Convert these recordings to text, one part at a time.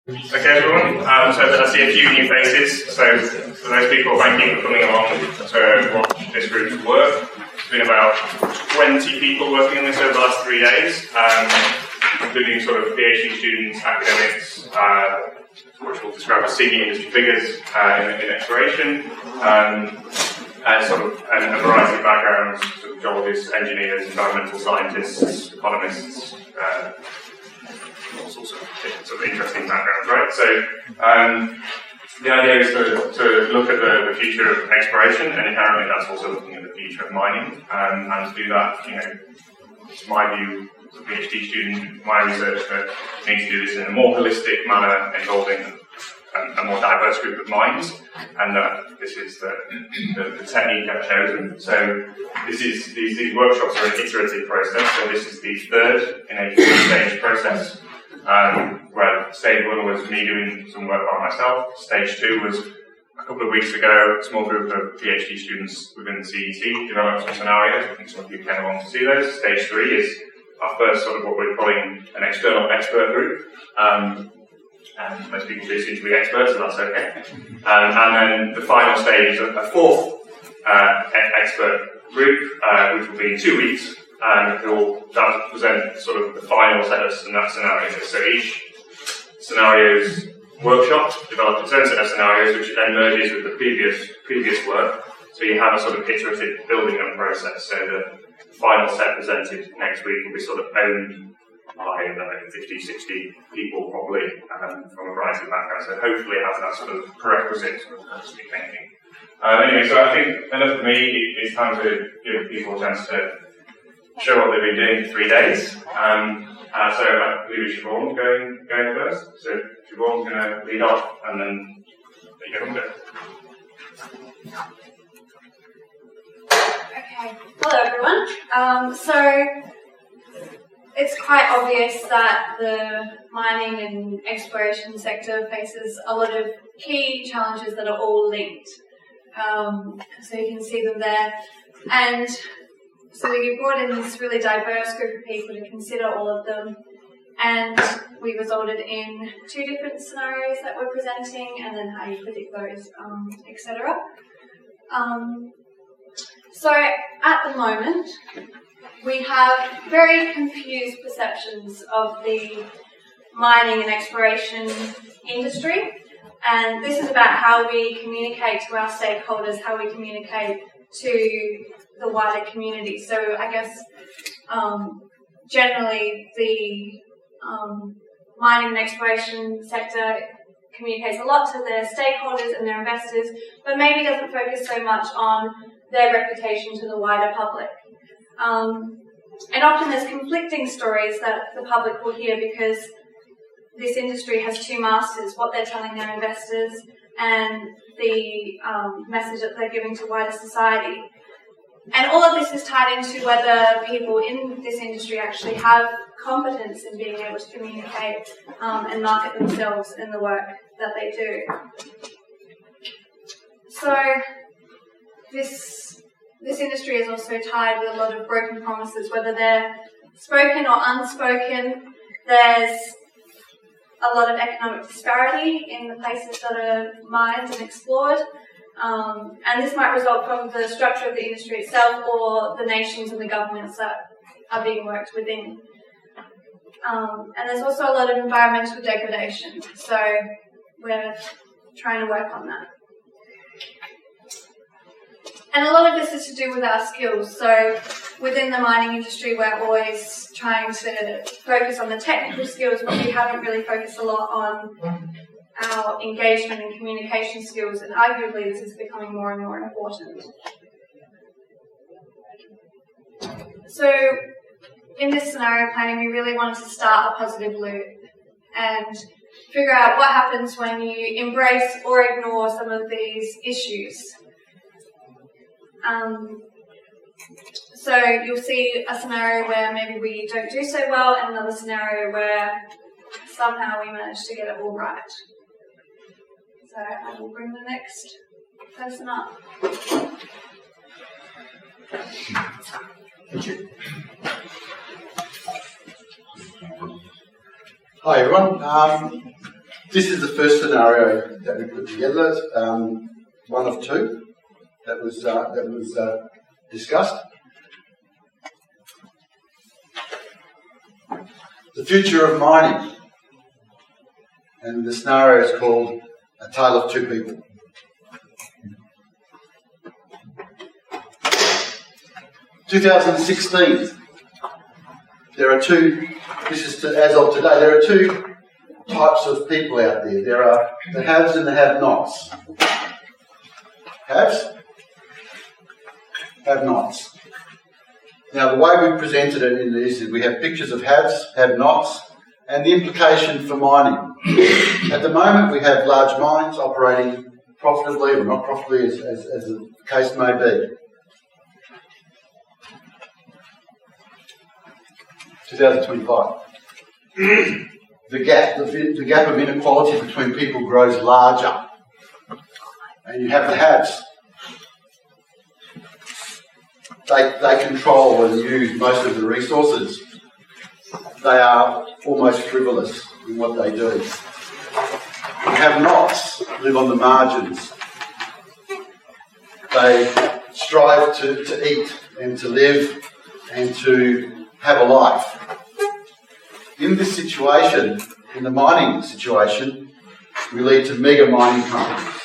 Okay, everyone. So I see a few new faces. So for those people, thank you for coming along to watch this group's work. There's been about 20 people working on this over the last 3 days, including sort of PhD students, academics, which we'll describe as senior industry figures in exploration, and a variety of backgrounds: sort of geologists, engineers, environmental scientists, economists. All sorts of interesting backgrounds, right? So the idea is to look at the future of exploration, and inherently that's also looking at the future of mining. And to do that, it's my view as a PhD student, my research, that we need to do this in a more holistic manner, involving a more diverse group of minds, and that this is the technique I've chosen. So these workshops are an iterative process. So this is the third in a three-stage process. Where stage one was me doing some work by myself. Stage two was a couple of weeks ago, a small group of PhD students within the CET developed some scenarios. I think some of you came along to see those. Stage three is our first sort of what we're calling an external expert group. And most people do seem to be experts, so that's okay. And then the final stage is a fourth expert group, which will be in 2 weeks. Who will present sort of the final set of scenarios. So each scenario's workshop develops its own set of scenarios, which then merges with the previous work. So you have a sort of iterative building up process. So the final set presented next week will be sort of owned by 50, 60 people probably from a variety of backgrounds. So hopefully it has that sort of prerequisite sort of holistic thinking. Anyway, so I think enough for me. It's time to give people a chance to show what they've been doing for 3 days. So I believe Siobhan's going first. So Siobhan's going to lead off, and then you get on with it. Okay. Hello, everyone. So it's quite obvious that the mining and exploration sector faces a lot of key challenges that are all linked. So you can see them there. And so we brought in this really diverse group of people to consider all of them, and we resulted in 2 different scenarios that we're presenting, and then how you predict those, etc. So at the moment, we have very confused perceptions of the mining and exploration industry, and this is about how we communicate to our stakeholders, how we communicate to the wider community. So I guess generally the mining and exploration sector communicates a lot to their stakeholders and their investors, but maybe doesn't focus so much on their reputation to the wider public. And often there's conflicting stories that the public will hear because this industry has 2 masters: what they're telling their investors and the message that they're giving to wider society. And all of this is tied into whether people in this industry actually have competence in being able to communicate and market themselves in the work that they do. So this industry is also tied with a lot of broken promises, whether they're spoken or unspoken. There's a lot of economic disparity in the places that are mined and explored. And this might result from the structure of the industry itself or the nations and the governments that are being worked within. And there's also a lot of environmental degradation, so we're trying to work on that. And a lot of this is to do with our skills. So within the mining industry, we're always trying to focus on the technical skills, but we haven't really focused a lot on our engagement and communication skills, and arguably this is becoming more and more important. So in this scenario planning, we really wanted to start a positive loop and figure out what happens when you embrace or ignore some of these issues. So you'll see a scenario where maybe we don't do so well, and another scenario where somehow we manage to get it all right. So I will bring the next person up. Hi everyone. This is the first scenario that we put together, one of two that was discussed. The future of mining, and the scenario is called A Tale of Two People. In 2016, there are two, this is as of today, there are two types of people out there. There are the haves and the have-nots. Haves? Have-nots. Now, the way we presented it in this is we have pictures of haves, have-nots, and the implication for mining. At the moment, we have large mines operating profitably or not profitably, as the case may be. 2025. The gap of inequality between people grows larger, and you have the haves. They control and use most of the resources. They are almost frivolous in what they do. The have-nots live on the margins. They strive to eat and to live and to have a life. In this situation, in the mining situation, we lead to mega mining companies.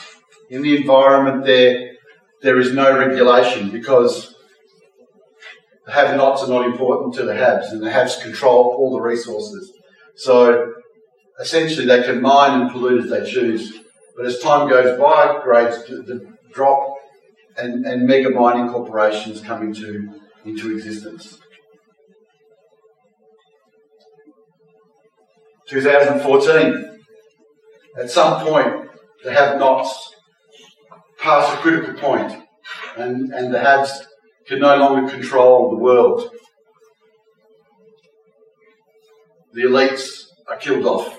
In the environment there is no regulation because the have-nots are not important to the haves, and the haves control all the resources. So essentially they can mine and pollute as they choose. But as time goes by, grades drop and mega mining corporations come into existence. 2014. At some point, the have-nots pass a critical point, and the haves can no longer control the world. The elites are killed off.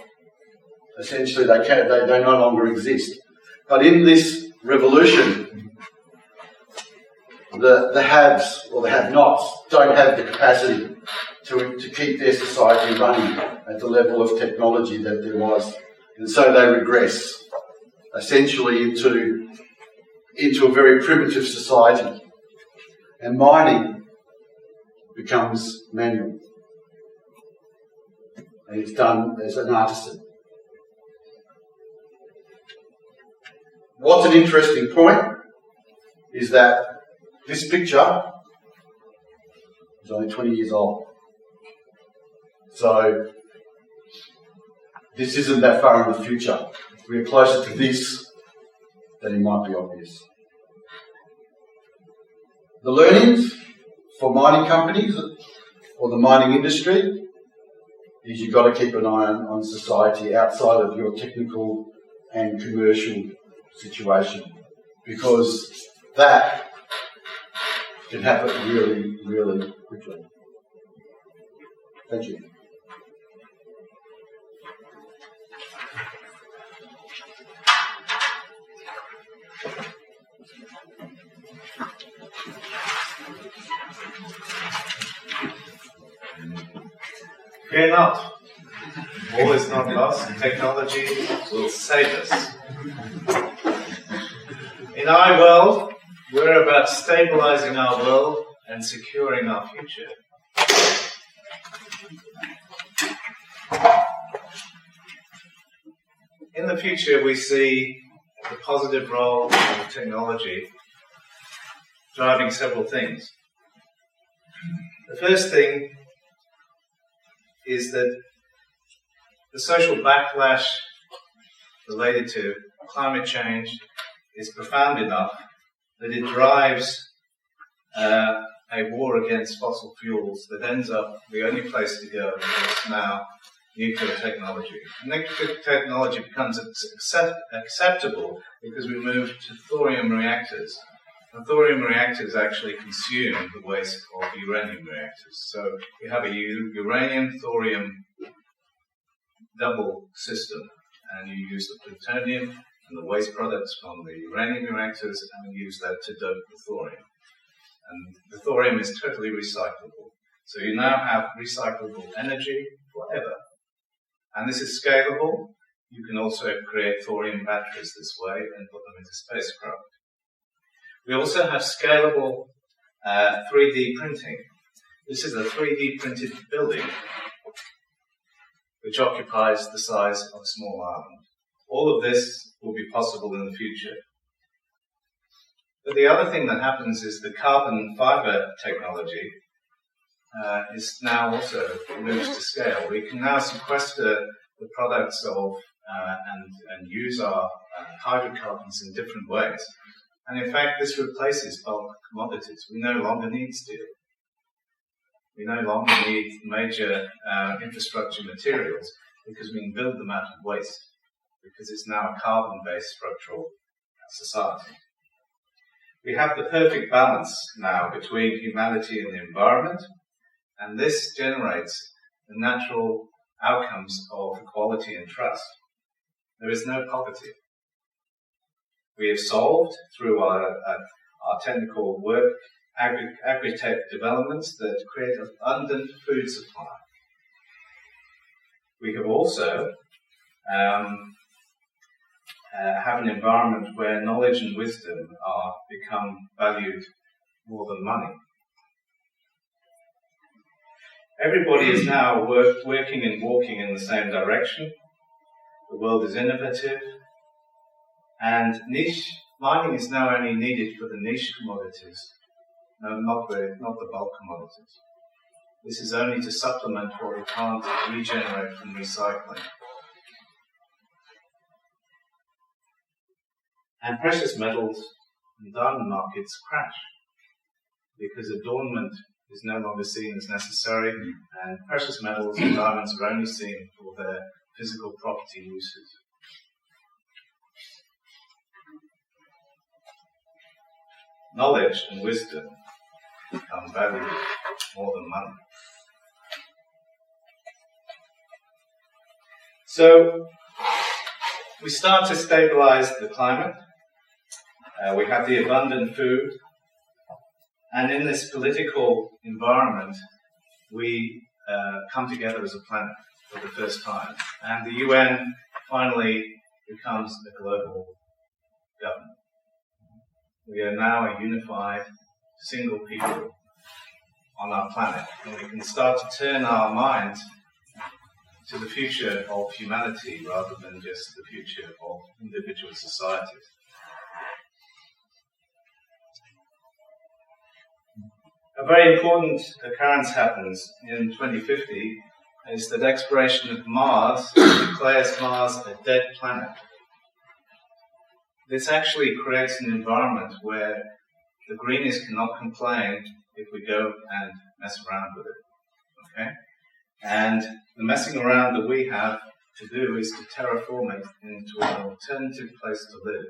Essentially, they no longer exist. But in this revolution, the haves or the have-nots don't have the capacity to keep their society running at the level of technology that there was. And so they regress, essentially into a very primitive society. And mining becomes manual. And it's done as an artisan. What's an interesting point is that this picture is only 20 years old. So this isn't that far in the future. We're closer to this than it might be obvious. The learnings for mining companies or the mining industry is you've got to keep an eye on society outside of your technical and commercial situation, because that can happen really, really quickly. Thank you. Fear not. All is not lost. Technology will save us. In our world, we're about stabilizing our world and securing our future. In the future, we see the positive role of technology driving several things. The first thing is that the social backlash related to climate change is profound enough that it drives a war against fossil fuels that ends up the only place to go is now nuclear technology. Nuclear technology becomes acceptable because we move to thorium reactors. And thorium reactors actually consume the waste of uranium reactors. So you have a uranium-thorium double system, and you use the plutonium and the waste products from the uranium reactors and use that to dope the thorium. And the thorium is totally recyclable. So you now have recyclable energy forever. And this is scalable. You can also create thorium batteries this way and put them into spacecraft. We also have scalable 3D printing. This is a 3D printed building which occupies the size of a small island. All of this will be possible in the future. But the other thing that happens is the carbon fiber technology is now also moves to scale. We can now sequester the products of and use our hydrocarbons in different ways. And in fact, this replaces bulk commodities. We no longer need steel. We no longer need major infrastructure materials because we can build them out of waste, because it's now a carbon-based structural society. We have the perfect balance now between humanity and the environment, and this generates the natural outcomes of equality and trust. There is no poverty. We have solved, through our technical work, agri-tech developments that create an abundant food supply. We have also have an environment where knowledge and wisdom are become valued more than money. Everybody is now working and walking in the same direction. The world is innovative, and niche mining is now only needed for the niche commodities, not the bulk commodities. This is only to supplement what we can't regenerate from recycling. And precious metals and diamond markets crash because adornment is no longer seen as necessary, and precious metals and diamonds are only seen for their physical property uses. Knowledge and wisdom become valued more than money. So we start to stabilize the climate. We have the abundant food. And in this political environment, we come together as a planet for the first time. And the UN finally becomes a global government. We are now a unified, single people on our planet. And we can start to turn our minds to the future of humanity rather than just the future of individual societies. A very important occurrence happens in 2050 is that exploration of Mars declares Mars a dead planet. This actually creates an environment where the greenies cannot complain if we go and mess around with it. Okay? And the messing around that we have to do is to terraform it into an alternative place to live.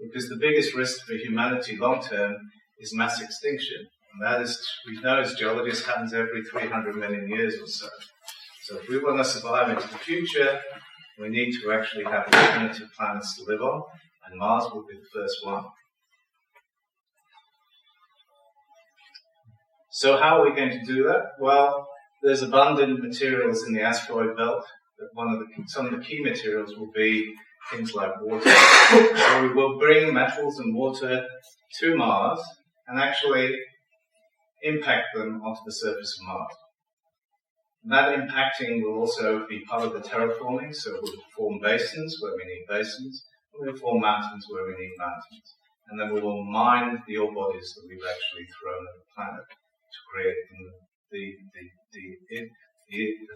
Because the biggest risk for humanity long term is mass extinction. And that is, we know as geologists, happens every 300 million years or so. So if we want to survive into the future, we need to actually have alternative planets to live on, and Mars will be the first one. So how are we going to do that? Well, there's abundant materials in the asteroid belt, but some of the key materials will be things like water. So we will bring metals and water to Mars and actually impact them onto the surface of Mars. And that impacting will also be part of the terraforming, so we'll form basins where we need basins, and we'll form mountains where we need mountains. And then we will mine the ore bodies that we've actually thrown at the planet to create the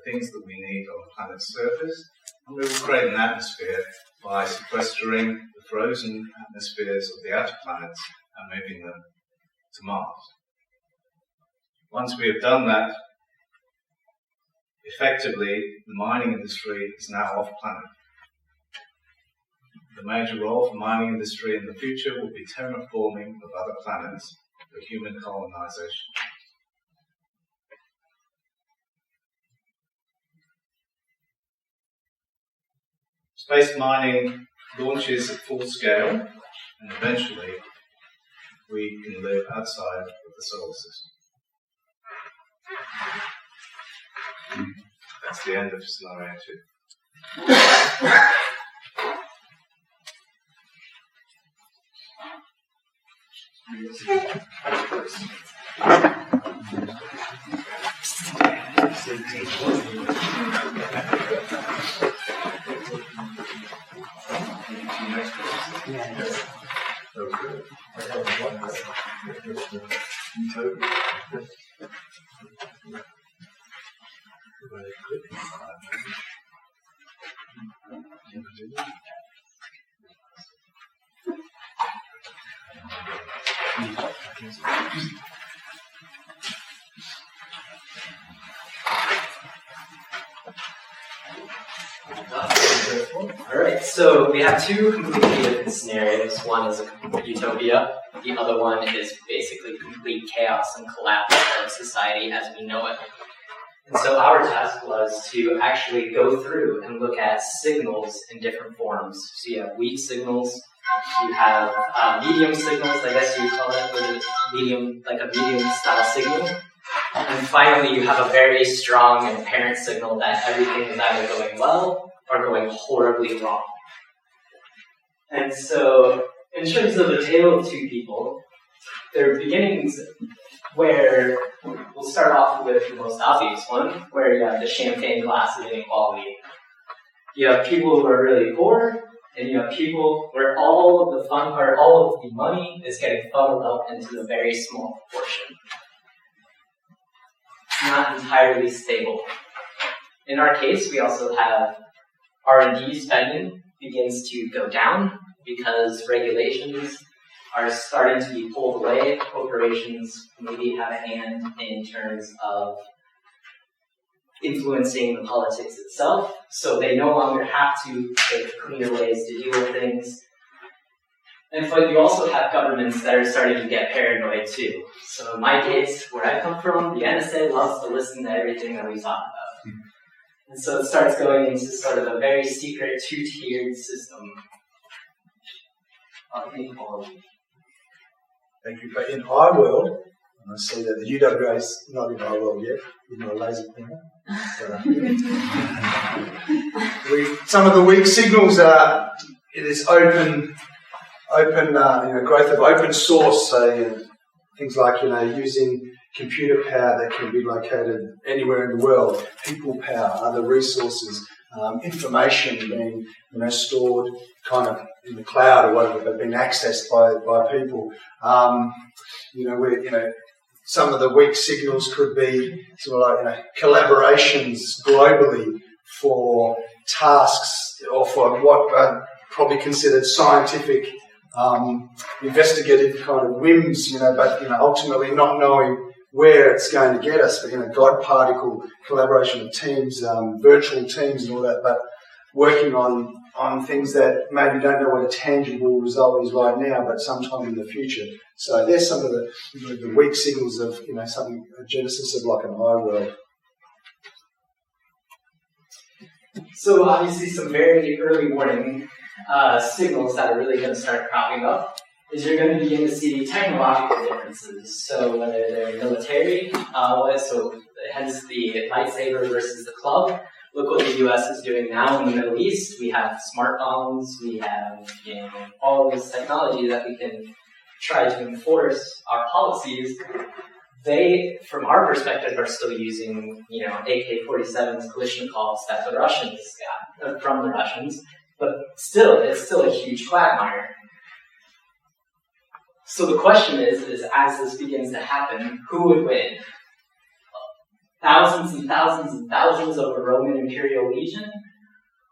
things that we need on the planet's surface. And we will create an atmosphere by sequestering the frozen atmospheres of the outer planets and moving them to Mars. Once we have done that, effectively, the mining industry is now off-planet. The major role for mining industry in the future will be terraforming of other planets for human colonization. Space mining launches at full scale, and eventually we can live outside of the solar system. That's the end of scenario 2. Alright, so we have two completely different scenarios. One is a utopia, the other one is basically complete chaos and collapse of society as we know it. And so our task was to actually go through and look at signals in different forms. So you have weak signals, you have medium signals, I guess you'd call it, with a medium style signal. And finally, you have a very strong and apparent signal that everything is either going well or going horribly wrong. And so, in terms of the tale of two people, there are beginnings where we'll start off with the most obvious one, where you have the champagne glass of inequality. You have people who are really poor, and you have people where all of the fun, or all of the money is getting funneled up into a very small portion. Not entirely stable. In our case, we also have R&D spending begins to go down because regulations are starting to be pulled away. Corporations maybe have a hand in terms of influencing the politics itself, so they no longer have to take cleaner ways to deal with things. And but you also have governments that are starting to get paranoid too. So in my case, where I come from, the NSA loves to listen to everything that we talk about. And so it starts going into sort of a very secret two-tiered system of inequality. Thank you. But in our world, and I see that the UWA is not in our world yet, in my laser pointer. Some of the weak signals are this open growth of open source, things like using computer power that can be located anywhere in the world, people power, other resources, information being stored kind of in the cloud or whatever, but being accessed by people. Some of the weak signals could be sort of like collaborations globally for tasks or for what are probably considered scientific, investigative kind of whims, but ultimately not knowing where it's going to get us. But God particle collaboration of teams, virtual teams, and all that, but working on things that maybe don't know what a tangible result is right now, but sometime in the future. So there's some of the weak signals of a genesis of like an I world. So obviously some very early warning signals that are really going to start cropping up is you're going to begin to see technological differences. So whether they're military, hence the lightsaber versus the club. Look what the U.S. is doing now in the Middle East. We have smartphones, we have all of this technology that we can try to enforce our policies. They, from our perspective, are still using AK-47s, Kalashnikovs that the Russians got from the Russians, but still, it's still a huge quagmire. So the question is as this begins to happen, who would win? Thousands and thousands and thousands of a Roman Imperial Legion,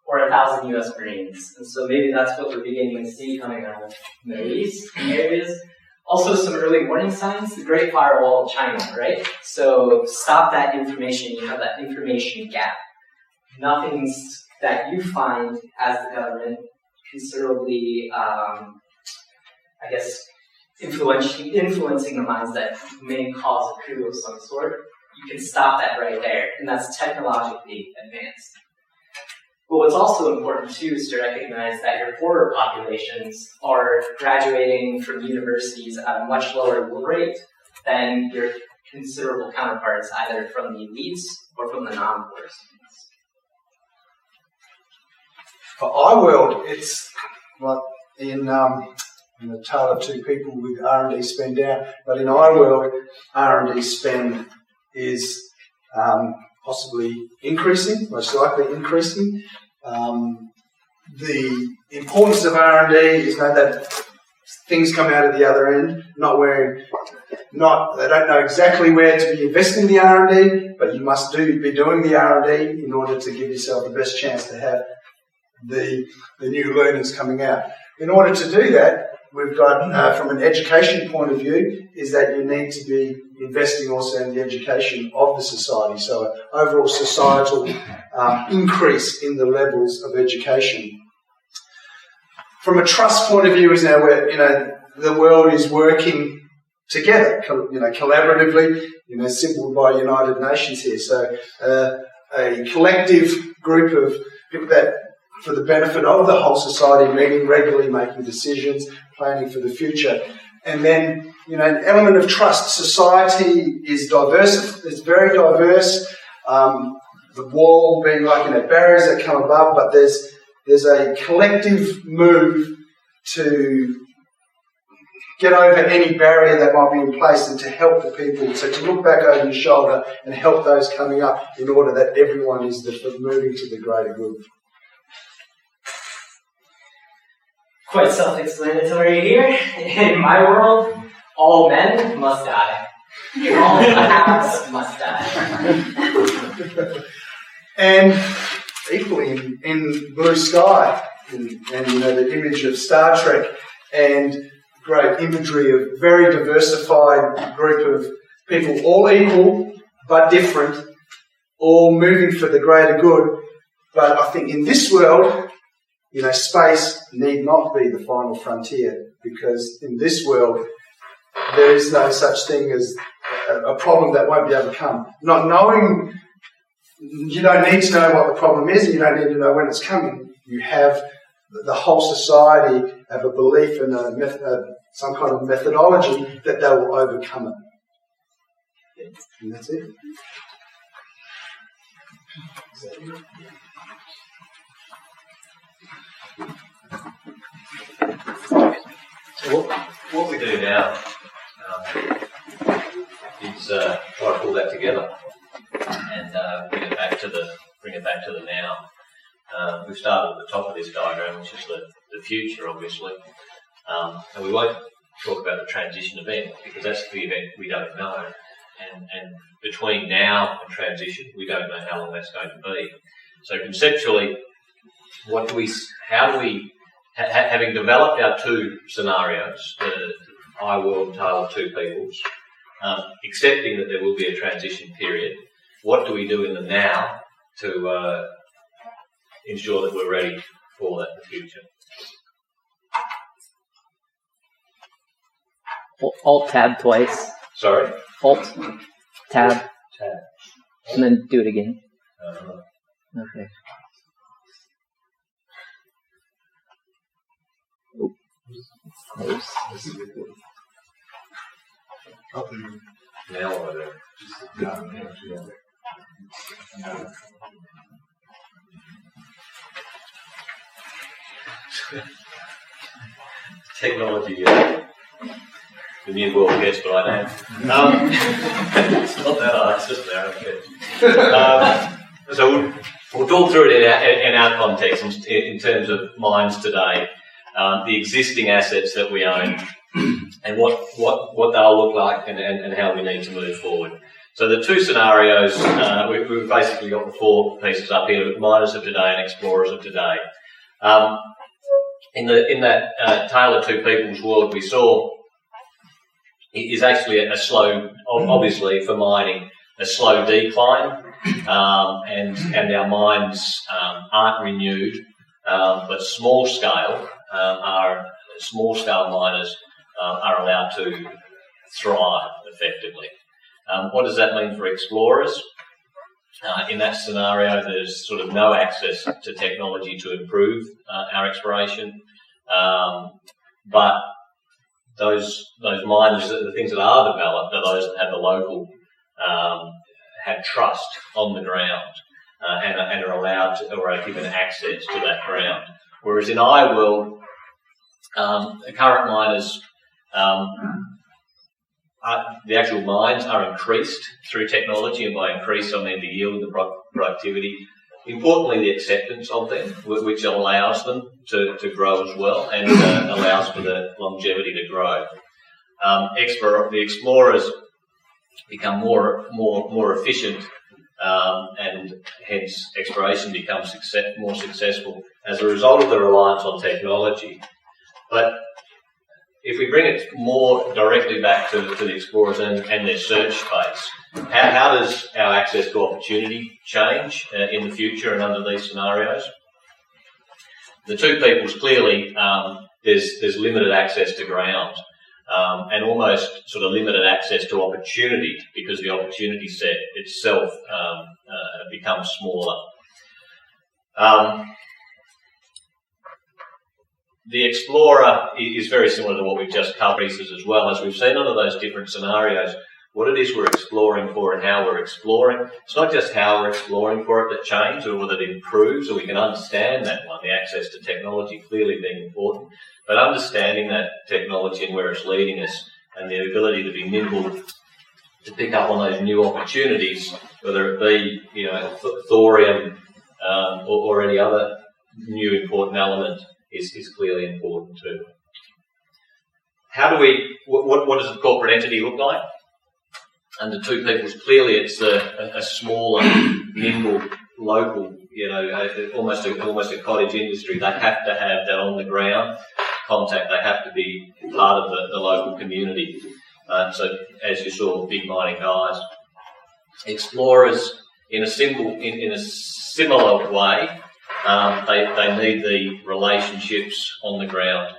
or 1,000 U.S. Marines? And so maybe that's what we're beginning to see coming out of the Middle East areas. Also, some early warning signs: the Great Firewall of China, right? So stop that information. You have that information gap. Nothing's that you find as the government considerably, influencing the minds that may cause a coup of some sort. You can stop that right there, and that's technologically advanced. But what's also important, too, is to recognize that your poorer populations are graduating from universities at a much lower rate than your considerable counterparts, either from the elites or from the non-poor students. For iWorld, it's like in A Tale of Two People with R&D spend down, but in iWorld, R&D spend is possibly increasing, most likely increasing. The importance of R&D is that things come out of the other end, they don't know exactly where to be investing the R&D, but you must be doing the R&D in order to give yourself the best chance to have the new learnings coming out. In order to do that, we've got, from an education point of view, is that you need to be investing also in the education of the society. So an overall societal increase in the levels of education. From a trust point of view, is now where the world is working together, collaboratively, symbolized by United Nations here. So a collective group of people that, for the benefit of the whole society, meeting regularly, making decisions, planning for the future. And then, an element of trust. Society is diverse, it's very diverse. The wall being like, barriers that come above, but there's a collective move to get over any barrier that might be in place and to help the people, so to look back over your shoulder and help those coming up in order that everyone is moving to the greater good. Quite self-explanatory here. In my world, all men must die. All cows must die. And equally in Blue Sky, and the image of Star Trek, and great imagery of very diversified group of people, all equal but different, all moving for the greater good. But I think in this world, space need not be the final frontier, because in this world, there is no such thing as a problem that won't be overcome. Not knowing, you don't need to know what the problem is, and you don't need to know when it's coming. You have the whole society have a belief and some kind of methodology that they will overcome it. And that's it. So what we do now is try to pull that together and bring it back to the now. We've started at the top of this diagram, which is the future, obviously, and we won't talk about the transition event because that's the event we don't know, and between now and transition, we don't know how long that's going to be. So conceptually, having developed our two scenarios, the iWorld Tale of Two Peoples, accepting that there will be a transition period, what do we do in the now to ensure that we're ready for that in the future? Alt-tab twice. Sorry? Alt-tab. Tab. And then do it again. Okay. Close. Now what do Technology, the new world guest, but I know. It's not that hard, it's just an arrow guess. So we'll talk through it in our context, in terms of mines today, the existing assets that we own, and what they'll look like, and how we need to move forward. So the two scenarios, we've basically got the four pieces up here: miners of today and explorers of today. In that Tale of Two Peoples world we saw, it is actually a slow, obviously for mining, a slow decline, and our mines aren't renewed, but small scale miners are allowed to thrive effectively. What does that mean for explorers? In that scenario, there's sort of no access to technology to improve our exploration, but those miners, the things that are developed, are those that have the local, have trust on the ground. and are allowed to, or are given access to that ground. Whereas in iWorld, the current miners, the actual mines are increased through technology, and by increase I mean the yield and the productivity. Importantly, the acceptance of them, which allows them to grow as well, and allows for the longevity to grow. The explorers become more efficient, and hence exploration becomes more successful as a result of the reliance on technology. But if we bring it more directly back to the explorers and their search space, how does our access to opportunity change in the future and under these scenarios? The two peoples, clearly, there's limited access to ground, and almost sort of limited access to opportunity, because the opportunity set itself becomes smaller. The explorer is very similar to what we've just covered as well. As we've seen under those different scenarios, what it is we're exploring for and how we're exploring. It's not just how we're exploring for it that changes or that improves, or we can understand that one, the access to technology clearly being important, but understanding that technology and where it's leading us, and the ability to be nimble to pick up on those new opportunities, whether it be thorium or any other new important element, is clearly important too. How do we? What does the corporate entity look like? Under two peoples, clearly it's a smaller, nimble, local, almost a cottage industry. They have to have that on the ground contact. They have to be part of the local community. So as you saw, big mining guys, explorers in a similar way. They need the relationships on the ground.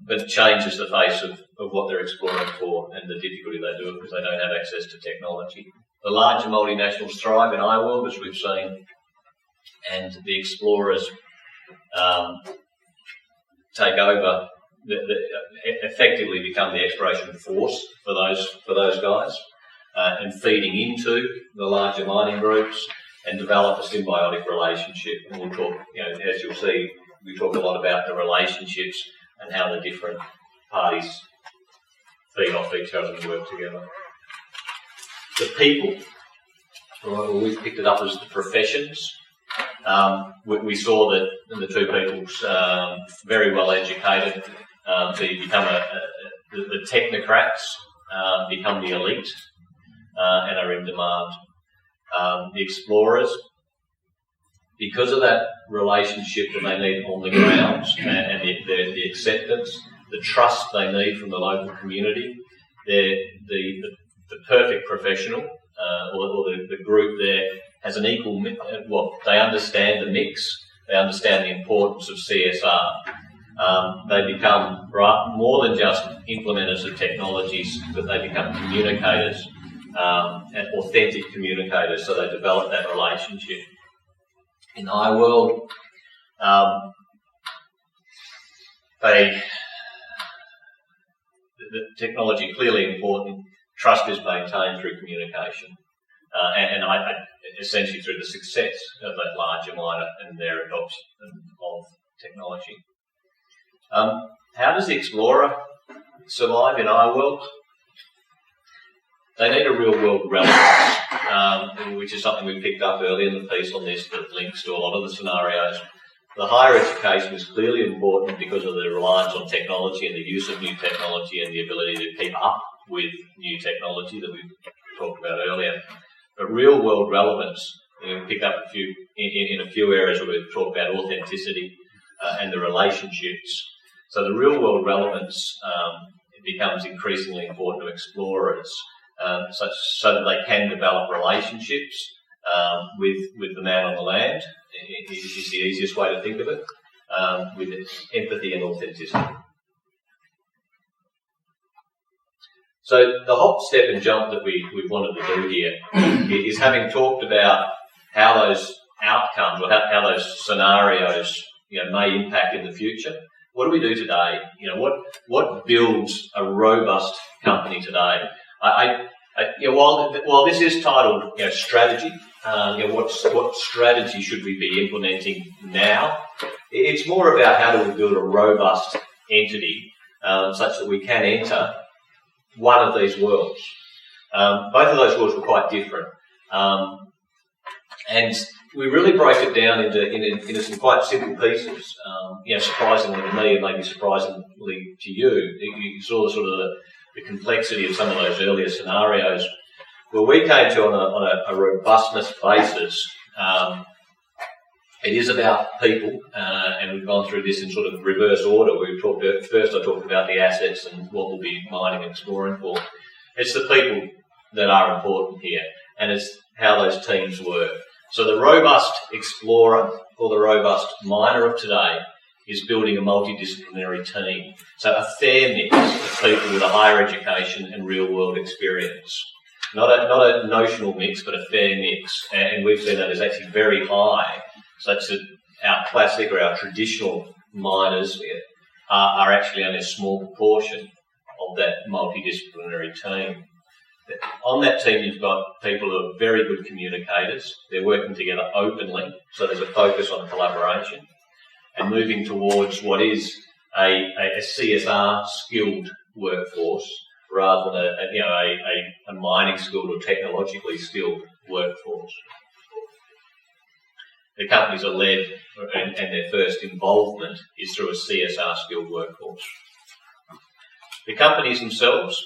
But it changes the face of what they're exploring for and the difficulty they do it because they don't have access to technology. The larger multinationals thrive in iWorld, as we've seen, and the explorers take over, effectively become the exploration force for those guys, and feeding into the larger mining groups and develop a symbiotic relationship. And we'll talk, as you'll see, we talk a lot about the relationships and how the different parties feed off each other and work together. The people, we've picked it up as the professions. We saw that the two peoples very well educated, so you become the technocrats become the elite and are in demand. The explorers, because of that relationship that they need on the ground and the acceptance, the trust they need from the local community, they're the perfect professional, or the group there has an equal, they understand the mix, they understand the importance of CSR. They become more than just implementers of technologies, but they become communicators, and authentic communicators, so they develop that relationship. In iWorld, the technology clearly important. Trust is maintained through communication, and essentially through the success of that larger miner and their adoption of technology. How does the explorer survive in iWorld? They need a real-world relevance, which is something we picked up earlier in the piece on this that links to a lot of the scenarios. The higher education is clearly important because of the reliance on technology and the use of new technology and the ability to keep up with new technology that we talked about earlier. But real-world relevance, we picked up in a few areas where we talk about authenticity and the relationships. So the real-world relevance becomes increasingly important to explorers, so that they can develop relationships with the man on the land, is the easiest way to think of it, with empathy and authenticity. So the hop, step and jump that we wanted to do here is, having talked about how those outcomes or how those scenarios may impact in the future, what do we do today? What builds a robust company today? I While this is titled strategy, what strategy should we be implementing now? It's more about how do we build a robust entity such that we can enter one of these worlds. Both of those worlds were quite different, and we really break it down into some quite simple pieces. Surprisingly to me, and maybe surprisingly to you, you saw the sort of the complexity of some of those earlier scenarios. Well, we came to on a robustness basis. It is about people, and we've gone through this in sort of reverse order. First I talked about the assets and what we'll be mining and exploring for. It's the people that are important here, and it's how those teams work. So the robust explorer or the robust miner of today is building a multidisciplinary team. So a fair mix of people with a higher education and real-world experience. Not a notional mix, but a fair mix. And we've seen that as actually very high, such that our classic or our traditional miners are actually only a small proportion of that multidisciplinary team. On that team, you've got people who are very good communicators. They're working together openly, so there's a focus on collaboration and moving towards what is a CSR skilled workforce rather than a mining skilled or technologically skilled workforce. The companies are led, and their first involvement is through a CSR skilled workforce. The companies themselves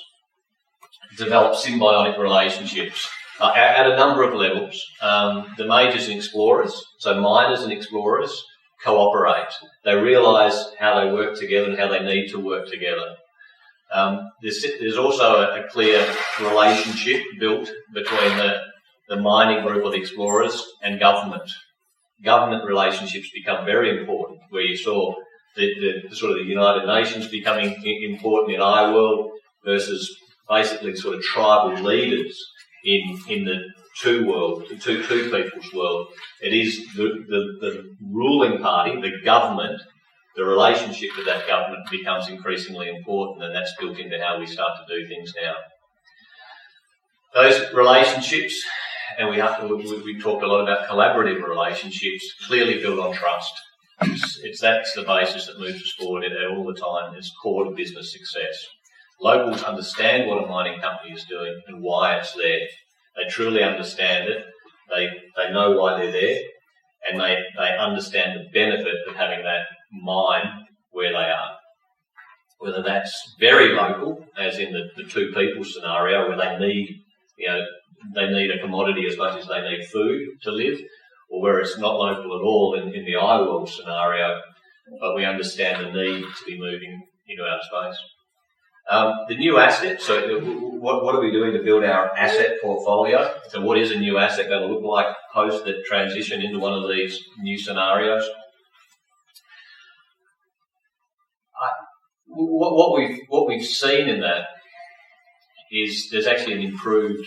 develop symbiotic relationships at a number of levels. The majors and explorers, so miners and explorers, cooperate. They realise how they work together and how they need to work together. There's also a clear relationship built between the mining group or the explorers and government. Government relationships become very important, where you saw the sort of the United Nations becoming important in our world versus basically sort of tribal leaders in the two people's world. It is the ruling party, the government, the relationship with that government becomes increasingly important, and that's built into how we start to do things now. Those relationships, and we talked a lot about collaborative relationships, clearly build on trust. That's the basis that moves us forward all the time. It's core to business success. Locals understand what a mining company is doing and why it's there. They truly understand it. They know why they're there, and they understand the benefit of having that mine where they are. Whether that's very local, as in the two people scenario, where they need a commodity as much as they need food to live, or where it's not local at all in the I-world scenario, but we understand the need to be moving into outer space. The new asset, so what are we doing to build our asset portfolio? So what is a new asset going to look like post the transition into one of these new scenarios? What we've seen in that is there's actually an improved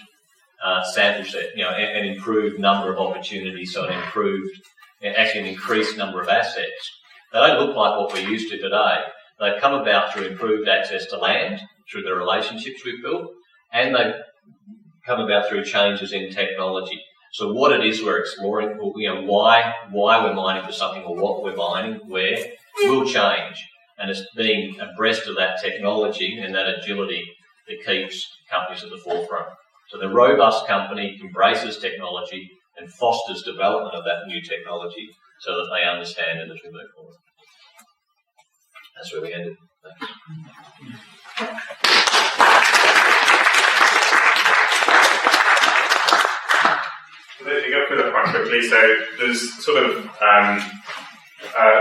sample set, an improved number of opportunities, so an increased number of assets. They don't look like what we're used to today. They've come about through improved access to land, through the relationships we've built, and they've come about through changes in technology. So what it is we're exploring, why we're mining for something or what we're mining, where, will change. And it's being abreast of that technology and that agility that keeps companies at the forefront. So the robust company embraces technology and fosters development of that new technology so that they understand it as we move forward. That's where we ended. Thanks. To go through that quite quickly, so there's sort of a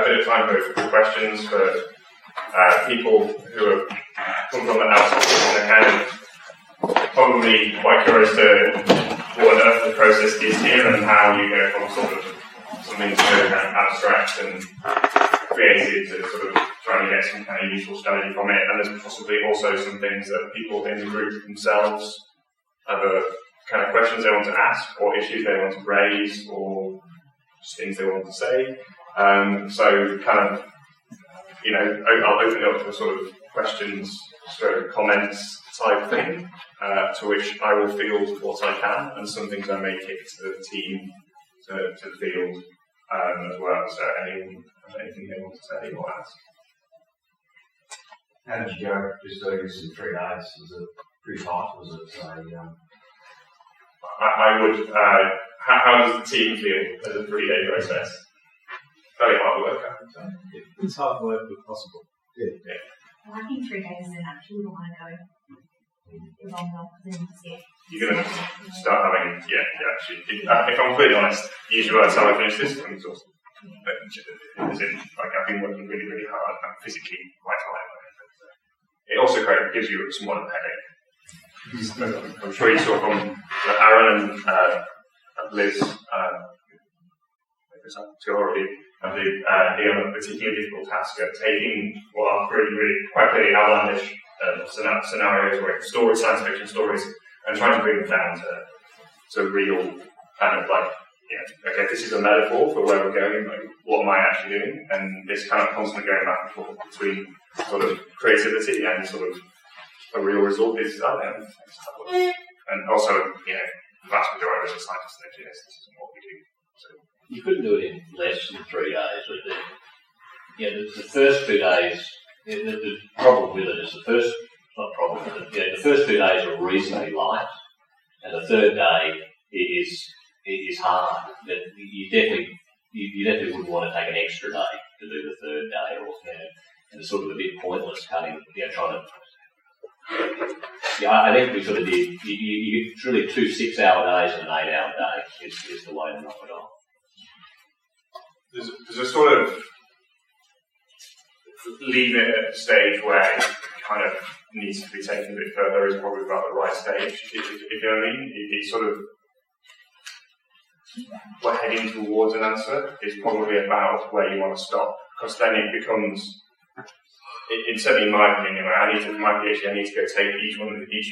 bit of time for questions for people who have come from the outside and are kind of probably quite curious to what on earth the process is here and how you go from sort of something so kind of abstract and creative to sort of trying to get some kind of useful strategy from it. And there's possibly also some things that people in the group themselves have a kind of questions they want to ask, or issues they want to raise, or just things they want to say. So kind of, I'll open it up for sort of questions, stroke comments type thing, to which I will field what I can, and some things I may kick to the team to the field as well. So anything they want to say or ask? How did you go just doing this in 3 days? Was it pretty tight? Was it I would, how does the team feel as a 3-day process? Very hard work, I would say. It's hard work, but possible. Yeah. Well, I think 3 days is enough. You wouldn't want to go longer than You're going to start having, actually, if I'm completely honest, usually by the time I finish this, I'm exhausted. As in, like, I've been working really, really hard. I'm physically quite tired. It also gives you somewhat of a headache. I'm sure you saw from Aaron and Liz, to already being on a particularly difficult task of taking what are really quite clearly outlandish scenarios, or science fiction stories, and trying to bring them down to real kind of like, okay, this is a metaphor for where we're going, like what am I actually doing? And this kind of constantly going back and forth between sort of creativity and sort of a real result is, and also, the vast majority of scientists and engineers, this isn't what we do. So you couldn't do it in less than 3 days, but the first 2 days, the problem with it is the first 2 days are reasonably light, and the third day it is hard. That you definitely wouldn't want to take an extra day to do the third day, or and it's sort of a bit pointless trying to. I think we sort of did. It's really 2 6-hour days and an 8-hour day is the way to knock it off. There's a sort of leave it at a stage where it kind of needs to be taken a bit further is probably about the right stage, if you know what I mean. It's sort of, we're heading towards an answer is probably about where you want to stop, because then it becomes, certainly in my opinion, for my PhD, I need to go take each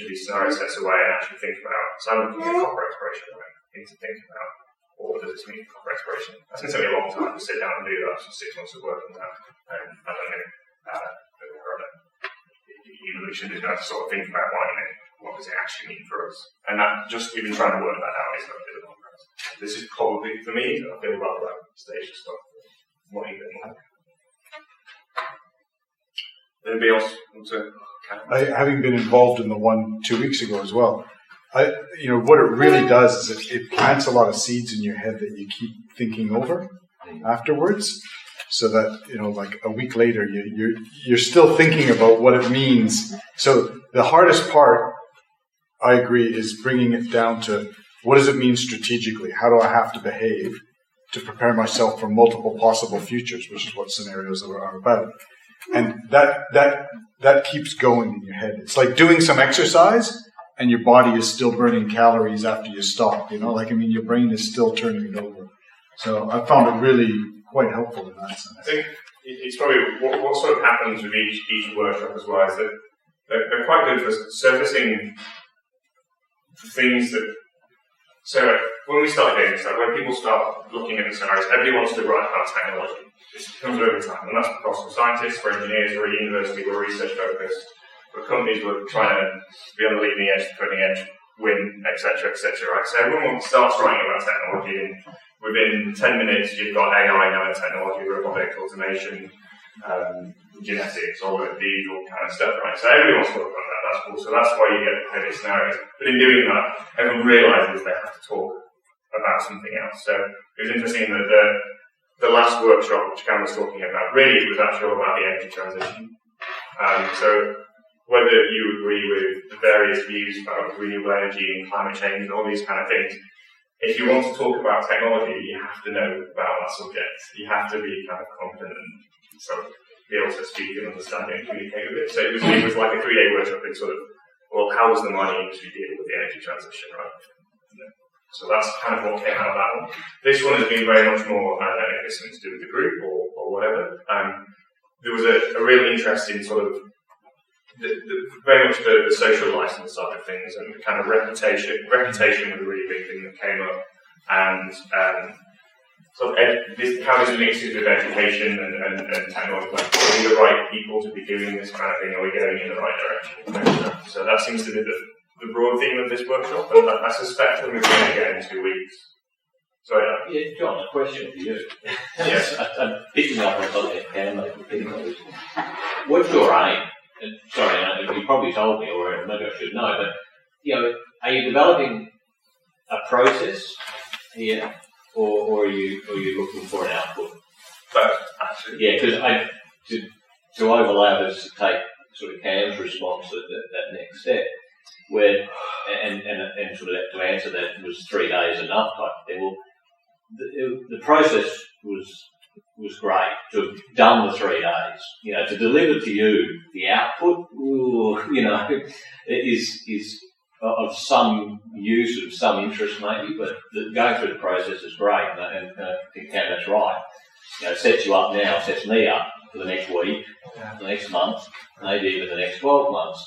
of these scenario sets away and actually think about. So I'm looking at copper exploration, right? I need to think about what does this mean for copper exploration. That's going to take me a long time to sit down and do that. So 6 months of work on that, and I don't know. Evolution is going to sort of think about what does it actually mean for us, and that just even trying to work that out is a bit of a long process. This is probably for me. I feel rather like stage to start wanting a bit more. Anybody else want to? Having been involved in the one 2 weeks ago as well, what it really does is it plants a lot of seeds in your head that you keep thinking over afterwards. So that, like a week later, you're still thinking about what it means. So the hardest part, I agree, is bringing it down to what does it mean strategically? How do I have to behave to prepare myself for multiple possible futures, which is what scenarios are about. And that keeps going in your head. It's like doing some exercise and your body is still burning calories after you stop. Your brain is still turning it over. So I found it really quite helpful in that sense. I think it's probably what sort of happens with each workshop as well is that they're quite good for surfacing things that. So when we start doing this, when people start looking at the scenarios, everybody wants to write about technology. This comes over time, and that's across for scientists, for engineers, for a university, we're research focused. For companies, we're trying to be on the leading edge, the cutting edge, win, etc., right? So everyone starts writing about technology, and within 10 minutes, you've got AI, nanotechnology, robotics, automation, genetics, all of these all kind of stuff, right? So everyone wants to talk about that. That's cool. So that's why you get the heavy scenarios. But in doing that, everyone realizes they have to talk about something else. So it was interesting that the last workshop, which Cam was talking about, really was actually all about the energy transition. So whether you agree with the various views about renewable energy and climate change and all these kind of things, if you want to talk about technology, you have to know about that subject. You have to be kind of competent and sort of be able to speak and understand it and communicate with it. So it was like a 3-day workshop in sort of, well, how does the mining industry deal with the energy transition, right? So that's kind of what came out of that one. This one has been very much more, I don't know if it's something to do with the group or whatever. There was a real interest in sort of very much the social license side of things, and kind of reputation was a really big thing that came up, and how this mixes with education and technology. Like, are we the right people to be doing this kind of thing? Are we going in the right direction? So that seems to be the broad theme of this workshop, and I suspect that we're going to get in 2 weeks. So yeah, John, a question for you. Yes. I'm picking up on something What's your aim? And sorry, you probably told me, or maybe I should know, but are you developing a process here, or are you looking for an output? Both, actually. Yeah, because to overlay this, to take sort of Cam's response at that next step, where and sort of to answer that, was 3 days enough type thing. Well, the process was great to have done the 3 days. To deliver to you the output, is of some use, of some interest maybe, but going through the process is great, and I think Cam, that's right. It sets you up now, sets me up for the next week, the next month, maybe even the next 12 months.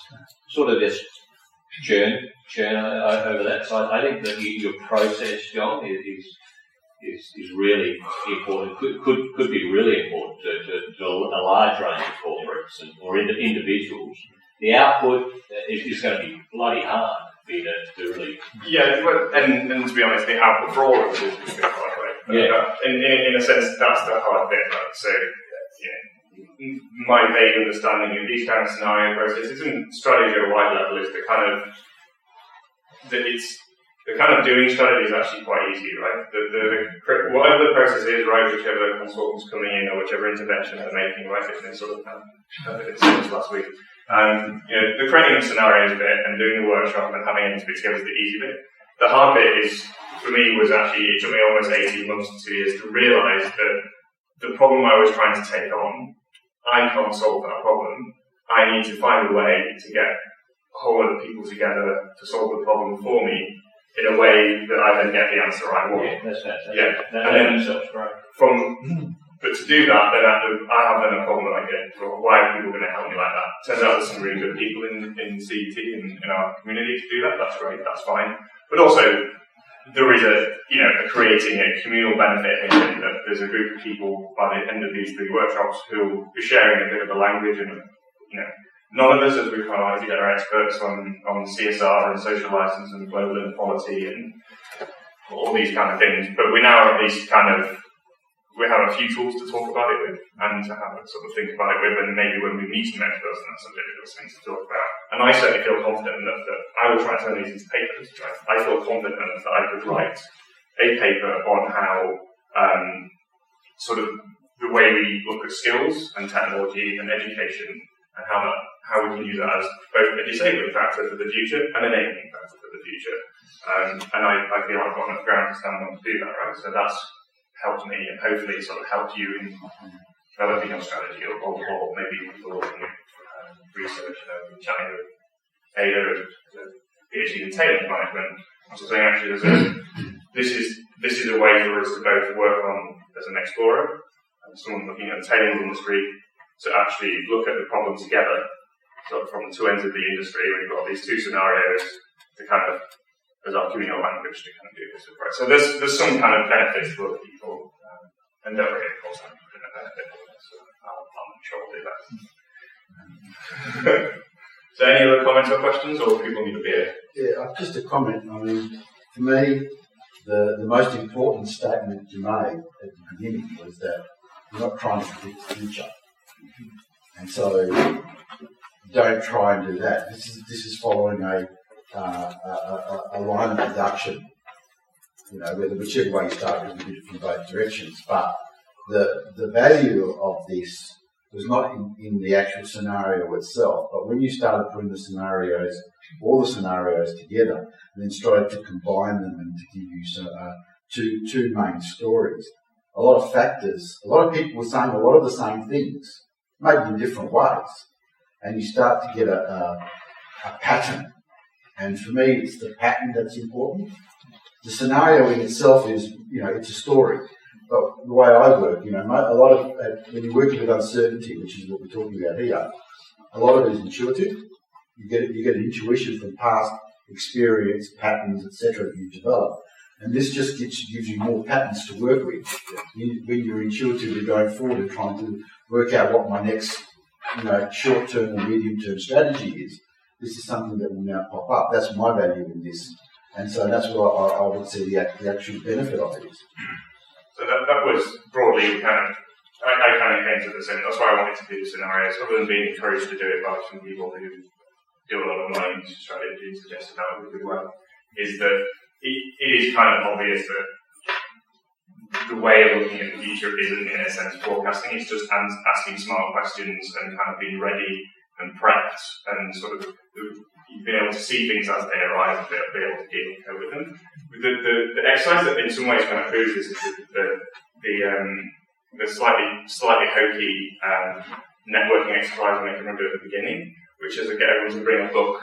Sort of just churn over that. So I think that your process, John, is really important. Could be really important to a large range of corporates or individuals. The output is going to be bloody hard for you to really. Yeah, and to be honest, the output for all of us is going to be hard, right? Yeah. In a sense, that's the hard bit, right? So, my vague understanding of these kind of scenario processes and strategy at a wide level is the kind of doing strategy is actually quite easy, right? Whatever the process is, right, whichever consultant's coming in or whichever intervention they're making, right, it's been sort of discussed last week. The creating of scenarios bit and doing the workshop and having it to be together is the easy bit. The hard bit is, for me, was actually, it took me almost 18 months to 2 years to realise that the problem I was trying to take on, I can't solve that problem. I need to find a way to get a whole lot of people together to solve the problem for me in a way that I then get the answer I want. Yeah, that's fantastic. Yeah. And then right. But to do that, then I have then a problem that I get. So why are people going to help me like that? Turns out there's some really good people in CET and in our community to do that. That's great. That's fine. But also, there is creating a communal benefit here. That there's a group of people by the end of these 3 workshops who are sharing a bit of a language, and none of us, as we've highlighted, are experts on CSR and social license and global inequality and all these kind of things. But we now at least we have a few tools to talk about it with and to have a sort of think about it with, and maybe when we meet some experts, and that's a ridiculous thing to talk about. And I certainly feel confident enough that I will try to turn these into papers. Right? I feel confident enough that I could write a paper on how sort of the way we look at skills and technology and education, and how we can use that as both a disabling factor for the future and an enabling factor for the future. And I feel I've got enough ground to stand on to do that, right? So that's helped me, and hopefully sort of helped you in developing your strategy, or maybe people looking at research, chatting with Ada, as a PhD in talent management, so saying actually this is a way for us to both work on as an explorer and someone looking at the tailoring industry to actually look at the problem together, sort of from the 2 ends of the industry, when you've got these 2 scenarios to kind of, as our communal language, to kind of do this. Right? So there's some kind of benefits for other people, and don't really, of course, I'm going to benefit from this, so I'm sure I'll do that. So any other comments or questions, or people need a beer? Yeah, just a comment. I mean, for me, the most important statement you made at the beginning was that you're not trying to predict the future. And so don't try and do that. This is following a line of production, whichever way you start is a bit from both directions. But the value of this was not in the actual scenario itself, but when you started putting all the scenarios together, and then started to combine them and to give you two main stories. A lot of factors, a lot of people were saying a lot of the same things, maybe in different ways, and you start to get a pattern. And for me, it's the pattern that's important. The scenario in itself is, it's a story. But the way I work, a lot of, when you're working with uncertainty, which is what we're talking about here, a lot of it is intuitive. You get an intuition from past experience, patterns, etc. that you've developed. And this just gives you more patterns to work with. When you're intuitively going forward and trying to work out what my next, short-term or medium-term strategy is, this is something that will now pop up. That's my value in this. And so that's what I would see the actual benefit of it is. So that was broadly I kind of came to this, and that's why I wanted to do scenarios, other than being encouraged to do it by some people who do a lot of money strategy and suggested that would be well, is that it is kind of obvious that the way of looking at the future isn't, in a sense, forecasting. It's just asking smart questions and kind of being ready and prepped and sort of being able to see things as they arrive and be able to deal and cope with them. The exercise that in some ways kind of proves this is the slightly hokey networking exercise I can remember at the beginning, which is to get everyone to bring a book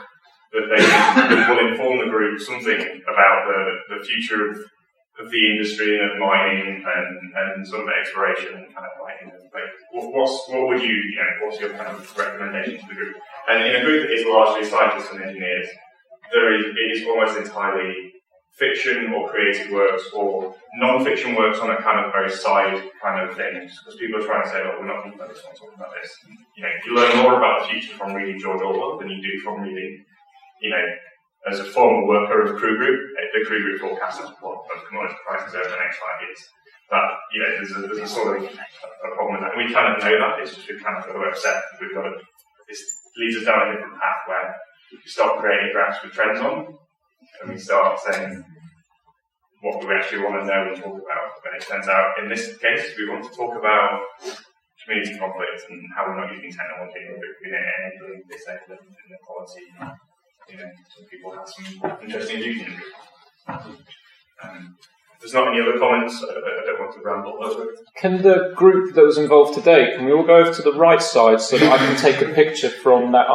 that they will inform the group something about the future of the industry and of mining and sort of exploration and kind of mining. What would you what's your kind of recommendation to the group? And in a group that is largely scientists and engineers, it is almost entirely fiction or creative works or non-fiction works on a kind of very side kind of things, because people are trying to say, oh, we're not talking about this, we're not talking about this. You learn more about the future from reading George Orwell than you do from reading, as a former worker of Crew Group, the Crew Group forecast of commodity prices over the next 5 years. But, there's a sort of a problem with that. And we kind of know that, it's just we've kind of got to accept that this leads us down a different path where we stop creating graphs with trends on, and we start saying what do we actually want to know and talk about. And it turns out, in this case, we want to talk about community conflict and how we're not using technology and enabling disabling inequality. Some people have some interesting views in it. There's not any other comments. I don't want to ramble over it. Can the group that was involved today, can we all go over to the right side so that I can take a picture from that